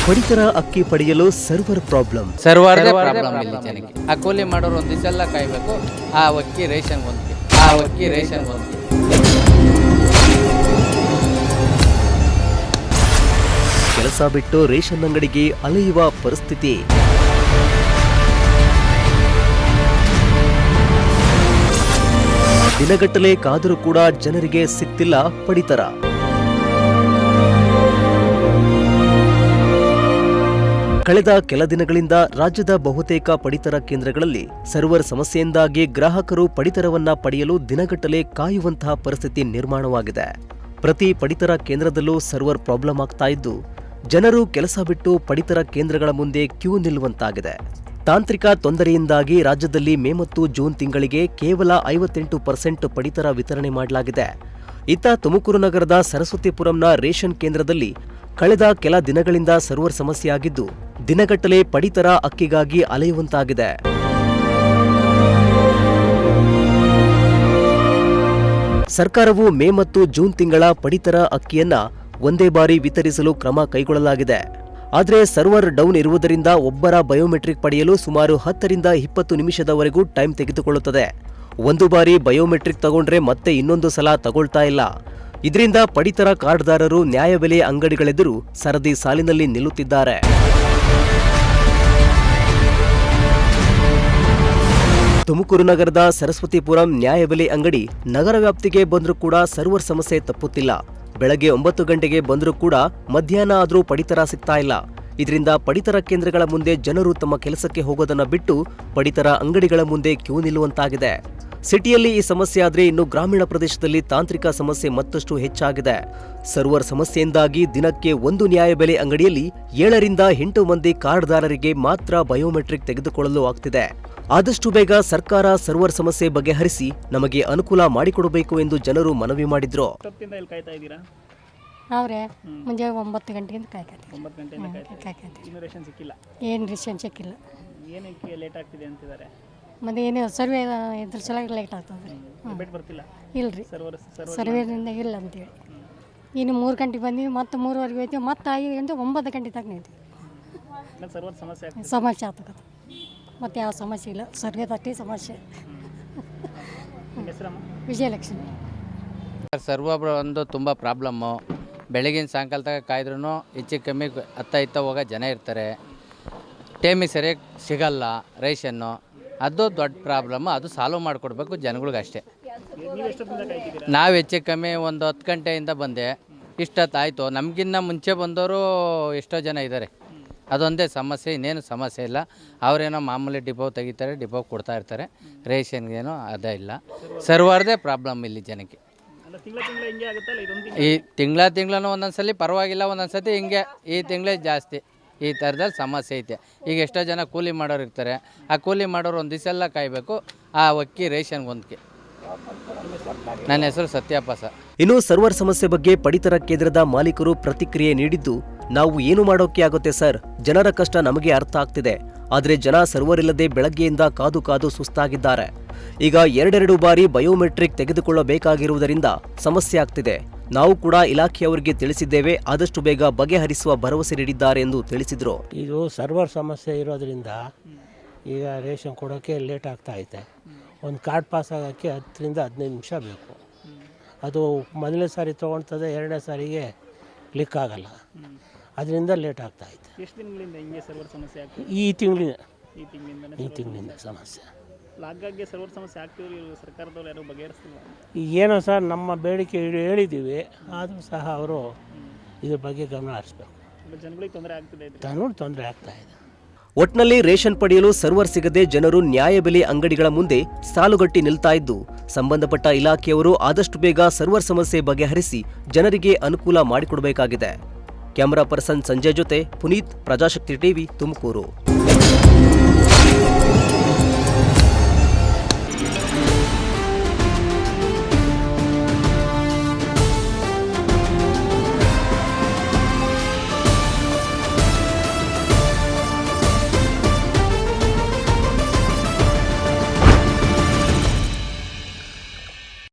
ಪಡಿತರ ಅಕ್ಕಿ ಪಡೆಯಲು ಸರ್ವರ್ ಪ್ರಾಬ್ಲಮ್. ಸರ್ವರ್ದೇ ಪ್ರಾಬ್ಲಮ್ ಇಲ್ಲಿ ಜನಕ್ಕೆ. ಆ ಕೂಲಿ ಮಾಡೋರು ಒಂದು ದಿವಸ ಎಲ್ಲ ಕಾಯಬೇಕು. ಆ ಅಕ್ಕಿ ರೇಷನ್ ಹೊಂದ್ಕೆ. ಕೆಲಸ ಬಿಟ್ಟು ರೇಷನ್ ಅಂಗಡಿಗೆ ಅಲೆಯುವ ಪರಿಸ್ಥಿತಿ. ದಿನಗಟ್ಟಲೆ ಕಾದರೂ ಕೂಡ ಜನರಿಗೆ ಸಿಗ್ತಿಲ್ಲ ಪಡಿತರ. ಕಳೆದ ಕೆಲ ದಿನಗಳಿಂದ ರಾಜ್ಯದ ಬಹುತೇಕ ಪಡಿತರ ಕೇಂದ್ರಗಳಲ್ಲಿ ಸರ್ವರ್ ಸಮಸ್ಯೆಯಿಂದಾಗಿ ಗ್ರಾಹಕರು ಪಡಿತರವನ್ನ ಪಡೆಯಲು ದಿನಗಟ್ಟಲೆ ಕಾಯುವಂತಹ ಪರಿಸ್ಥಿತಿ ನಿರ್ಮಾಣವಾಗಿದೆ. ಪ್ರತಿ ಪಡಿತರ ಕೇಂದ್ರದಲ್ಲೂ ಸರ್ವರ್ ಪ್ರಾಬ್ಲಮ್ ಆಗ್ತಾ ಇದ್ದು ಜನರು ಕೆಲಸ ಬಿಟ್ಟು ಪಡಿತರ ಕೇಂದ್ರಗಳ ಮುಂದೆ ಕ್ಯೂ ನಿಲ್ಲುವಂತಾಗಿದೆ. ತಾಂತ್ರಿಕ ತೊಂದರೆಯಿಂದಾಗಿ ರಾಜ್ಯದಲ್ಲಿ ಮೇ ಮತ್ತು ಜೂನ್ ತಿಂಗಳಿಗೆ ಕೇವಲ 58% ಪಡಿತರ ವಿತರಣೆ ಮಾಡಲಾಗಿದೆ. ಇತ್ತ ತುಮಕೂರು ನಗರದ ಸರಸ್ವತಿಪುರಂನ ರೇಷನ್ ಕೇಂದ್ರದಲ್ಲಿ ಕಳೆದ ಕೆಲ ದಿನಗಳಿಂದ ಸರ್ವರ್ ಸಮಸ್ಯೆಯಾಗಿದ್ದು ದಿನಗಟ್ಟಲೆ ಪಡಿತರ ಅಕ್ಕಿಗಾಗಿ ಅಲೆಯುವಂತಾಗಿದೆ. ಸರ್ಕಾರವು ಮೇ ಮತ್ತು ಜೂನ್ ತಿಂಗಳ ಪಡಿತರ ಅಕ್ಕಿಯನ್ನ ಒಂದೇ ಬಾರಿ ವಿತರಿಸಲು ಕ್ರಮ ಕೈಗೊಳ್ಳಲಾಗಿದೆ. ಆದರೆ ಸರ್ವರ್ ಡೌನ್ ಇರುವುದರಿಂದ ಒಬ್ಬರ ಬಯೋಮೆಟ್ರಿಕ್ ಪಡೆಯಲು ಸುಮಾರು 10 ರಿಂದ 20 ನಿಮಿಷದವರೆಗೂ ಟೈಮ್ ತೆಗೆದುಕೊಳ್ಳುತ್ತದೆ. ಒಂದು ಬಾರಿ ಬಯೋಮೆಟ್ರಿಕ್ ತಗೊಂಡ್ರೆ ಮತ್ತೆ ಇನ್ನೊಂದು ಸಲ ತಗೊಳ್ತಾ ಇಲ್ಲ. ಇದರಿಂದ ಪಡಿತರ ಕಾರ್ಡ್ದಾರರು ನ್ಯಾಯಬೆಲೆ ಅಂಗಡಿಗಳೆದುರು ಸರದಿ ಸಾಲಿನಲ್ಲಿ ನಿಲ್ಲುತ್ತಿದ್ದಾರೆ. ತುಮಕೂರು ನಗರದ ಸರಸ್ವತಿಪುರಂ ನ್ಯಾಯಬೆಲೆ ಅಂಗಡಿ ನಗರ ವ್ಯಾಪ್ತಿಗೆ ಬಂದರೂ ಕೂಡ ಸರ್ವರ್ ಸಮಸ್ಯೆ ತಪ್ಪುತ್ತಿಲ್ಲ. ಬೆಳಗ್ಗೆ 9 ಗಂಟೆಗೆ ಬಂದರೂ ಕೂಡ ಮಧ್ಯಾಹ್ನ ಆದರೂ ಪಡಿತರ ಸಿಗ್ತಾ ಇಲ್ಲ. ಇದರಿಂದ ಪಡಿತರ ಕೇಂದ್ರಗಳ ಮುಂದೆ ಜನರು ತಮ್ಮ ಕೆಲಸಕ್ಕೆ ಹೋಗೋದನ್ನ ಬಿಟ್ಟು ಪಡಿತರ ಅಂಗಡಿಗಳ ಮುಂದೆ ಕ್ಯೂ ನಿಲ್ಲುವಂತಾಗಿದೆ. ಸಿಟಿಯಲ್ಲಿ ಈ ಸಮಸ್ಯೆ ಆದರೆ ಇನ್ನು ಗ್ರಾಮೀಣ ಪ್ರದೇಶದಲ್ಲಿ ತಾಂತ್ರಿಕ ಸಮಸ್ಯೆ ಮತ್ತಷ್ಟು ಹೆಚ್ಚಾಗಿದೆ. ಸರ್ವರ್ ಸಮಸ್ಯೆಯಿಂದಾಗಿ ದಿನಕ್ಕೆ ಒಂದು ನ್ಯಾಯಬೆಲೆ ಅಂಗಡಿಯಲ್ಲಿ 7 ರಿಂದ 8 ಮಂದಿ ಕಾರ್ಡ್ದಾರರಿಗೆ ಮಾತ್ರ ಬಯೋಮೆಟ್ರಿಕ್ ತೆಗೆದುಕೊಳ್ಳಲು ಆಗ್ತಿದೆ. ಆದಷ್ಟು ಬೇಗ ಸರ್ಕಾರ ಸರ್ವರ್ ಸಮಸ್ಯೆ ಬಗೆಹರಿಸಿ ನಮಗೆ ಅನುಕೂಲ ಮಾಡಿಕೊಡಬೇಕು ಎಂದು ಜನರು ಮನವಿ ಮಾಡಿದ್ರು. ಅವ್ರೆ ಮುಂಜಾನೆ 9 ಗಂಟೆಗಿಂತ ಕಾಯ್ಕತ್ತೀವಿ. ಏನು ರೇಷನ್ ಸಿಕ್ಕಿಲ್ಲ. ಏನಕ್ಕೆ ಲೇಟ್ ಆಗ್ತಿದೆ ಅಂತಿದ್ದಾರೆ? ಮತ್ತೆ ಏನು ಸರ್ವೆ ಇದ್ರ ಸಲುವಾಗಿ ಲೇಟ್ ಆಗ್ತದೆ. ಇಲ್ರಿ ಸರ್ವೇದಿಂದ ಇಲ್ಲ ಅಂತೇಳಿ ಇನ್ನು 3 ಗಂಟೆಗೆ ಬಂದೀವಿ, ಮತ್ತೆ 3:30 ಹೋಯ್ತೀವಿ, ಮತ್ತೆ 5 9 ಗಂಟೆ ತನಕ ನಿಂತೀವಿ. ಸಮಸ್ಯೆ ಆಗ್ತದೆ. ಮತ್ತೆ ಯಾವ ಸಮಸ್ಯೆ ಇಲ್ಲ, ಸರ್ವೇದಷ್ಟೇ ಸಮಸ್ಯೆ. ವಿಜಯಲಕ್ಷ್ಮಿ. ಸರ್ವರ್ ಒಂದು ತುಂಬ ಪ್ರಾಬ್ಲಮ್ಮು. ಬೆಳಗಿನ ಸಾಯಂಕಾಲ ತನಕ ಕಾಯ್ದ್ರೂ ಹೆಚ್ಚು ಕಮ್ಮಿ ಹತ್ತ ಹೋಗೋ ಜನ ಇರ್ತಾರೆ. ಟೈಮಿಗೆ ಸರಿಯಾಗಿ ಸಿಗಲ್ಲ ರೇಷನ್ನು. ಅದು ದೊಡ್ಡ ಪ್ರಾಬ್ಲಮ್ಮು. ಅದು ಸಾಲ್ವ್ ಮಾಡಿಕೊಡ್ಬೇಕು ಜನಗಳಿಗೆ ಅಷ್ಟೇ. ನಾವು ಹೆಚ್ಚು ಕಮ್ಮಿ ಒಂದು 10 ಗಂಟೆಯಿಂದ ಬಂದೆ. ಇಷ್ಟೊತ್ತಾಯಿತು. ನಮಗಿನ್ನ ಮುಂಚೆ ಬಂದವರು ಎಷ್ಟೋ ಜನ ಇದ್ದಾರೆ. ಅದೊಂದೇ ಸಮಸ್ಯೆ, ಇನ್ನೇನು ಸಮಸ್ಯೆ ಇಲ್ಲ. ಅವರೇನೋ ಮಾಮೂಲಿ ಡಿಪೋ ತೆಗಿತಾರೆ, ಡಿಪೋ ಕೊಡ್ತಾ ಇರ್ತಾರೆ. ರೇಷನ್ಗೇನೋ ಅದೇ ಇಲ್ಲ. ಸರ್ವರ್ದೇ ಪ್ರಾಬ್ಲಮ್ ಇಲ್ಲಿ ಜನಕ್ಕೆ. ಈ ತಿಂಗಳೂ ಒಂದೊಂದ್ಸಲಿ ಪರವಾಗಿಲ್ಲ, ಒಂದೊಂದ್ಸತಿ ಹಿಂಗೆ ಈ ತಿಂಗಳೇ ಜಾಸ್ತಿ. ಈ ಥರದಲ್ಲಿ ಸಮಸ್ಯೆ ಐತೆ. ಈಗ ಎಷ್ಟೋ ಜನ ಕೂಲಿ ಮಾಡೋರು ಇರ್ತಾರೆ. ಆ ಕೂಲಿ ಮಾಡೋರು ಒಂದು ದಿವಸ ಎಲ್ಲ ಕಾಯಬೇಕು. ಆ ಅಕ್ಕಿ ರೇಷನ್ ಹೊಂದ್ಕೆ. ನನ್ನ ಹೆಸರು ಸತ್ಯಪ್ಪ ಸರ್. ಇನ್ನು ಸರ್ವರ್ ಸಮಸ್ಯೆ ಬಗ್ಗೆ ಪಡಿತರ ಕೇಂದ್ರದ ಮಾಲೀಕರು ಪ್ರತಿಕ್ರಿಯೆ ನೀಡಿದ್ದು, ನಾವು ಏನು ಮಾಡೋಕೆ ಆಗುತ್ತೆ ಸರ್, ಜನರ ಕಷ್ಟ ನಮಗೆ ಅರ್ಥ ಆಗ್ತಿದೆ. ಆದರೆ ಜನ ಸರ್ವರ್ ಇಲ್ಲದೆ ಬೆಳಗ್ಗೆಯಿಂದ ಕಾದು ಕಾದು ಸುಸ್ತಾಗಿದ್ದಾರೆ. ಈಗ 2 ಬಾರಿ ಬಯೋಮೆಟ್ರಿಕ್ ತೆಗೆದುಕೊಳ್ಳಬೇಕಾಗಿರುವುದರಿಂದ ಸಮಸ್ಯೆ ಆಗ್ತಿದೆ. ನಾವು ಕೂಡ ಇಲಾಖೆಯವರಿಗೆ ತಿಳಿಸಿದ್ದೇವೆ, ಆದಷ್ಟು ಬೇಗ ಬಗೆಹರಿಸುವ ಭರವಸೆ ನೀಡಿದ್ದಾರೆ ಎಂದು ತಿಳಿಸಿದರು. ಇದು ಸರ್ವರ್ ಸಮಸ್ಯೆ ಇರೋದ್ರಿಂದ ಈಗ ರೇಷನ್ ಕೊಡೋಕ್ಕೆ ಲೇಟ್ ಆಗ್ತಾ ಐತೆ. ಒಂದು ಕಾರ್ಡ್ ಪಾಸ್ ಆಗೋಕ್ಕೆ 10 ರಿಂದ 15 ನಿಮಿಷ ಬೇಕು. ಅದು ಮೊದಲನೇ ಸಾರಿ ತೊಗೊಳ್ತದೆ, 2ನೇ ಸಾರಿಗೆ ಕ್ಲಿಕ್ ಆಗಲ್ಲ. ಅದರಿಂದ ಲೇಟ್ ಆಗ್ತಾ ಐತೆ. ಎಷ್ಟು ದಿನಗಳಿಂದ ಹಿಂಗೆ ಸರ್ವರ್ ಸಮಸ್ಯೆ ಆಗ್ತದೆ? ಈ ತಿಂಗಳಿಂದ ಸಮಸ್ಯೆ. ಆಗಾಗ್ಗೆ ಸರ್ವರ್ ಸಮಸ್ಯೆ ಆಗ್ತಿದ್ರು. ಸರ್ಕಾರದವ್ರು ಯಾರು ಬಗೆಹರಿಸ್ತಿಲ್ಲ. ಏನೋ ಸರ್, ನಮ್ಮ ಬೇಡಿಕೆ ಹೇಳಿದ್ದೀವಿ, ಆದರೂ ಸಹ ಅವರು ಇದ್ರ ಬಗ್ಗೆ ಗಮನ ಹರಿಸ್ಬೇಕು. ಜನಗಳಿಗೆ ತೊಂದರೆ ಆಗ್ತಿದೆ. ತೊಂದರೆ ಆಗ್ತಾ ಇದೆ. ಒಟ್ನಲ್ಲಿ ರೇಷನ್ ಪಡೆಯಲು ಸರ್ವರ್ ಸಿಗದೆ ಜನರು ನ್ಯಾಯಬೆಲೆ ಅಂಗಡಿಗಳ ಮುಂದೆ ಸಾಲುಗಟ್ಟಿ ನಿಲ್ತಾ ಇದ್ದು, ಸಂಬಂಧಪಟ್ಟ ಇಲಾಖೆಯವರು ಆದಷ್ಟು ಬೇಗ ಸರ್ವರ್ ಸಮಸ್ಯೆ ಬಗೆಹರಿಸಿ ಜನರಿಗೆ ಅನುಕೂಲ ಮಾಡಿಕೊಡಬೇಕಾಗಿದೆ. ಕ್ಯಾಮರಾ ಪರ್ಸನ್ ಸಂಜಯ್ ಜೊತೆ ಪುನೀತ್, ಪ್ರಜಾಶಕ್ತಿ ಟಿವಿ, ತುಮಕೂರು.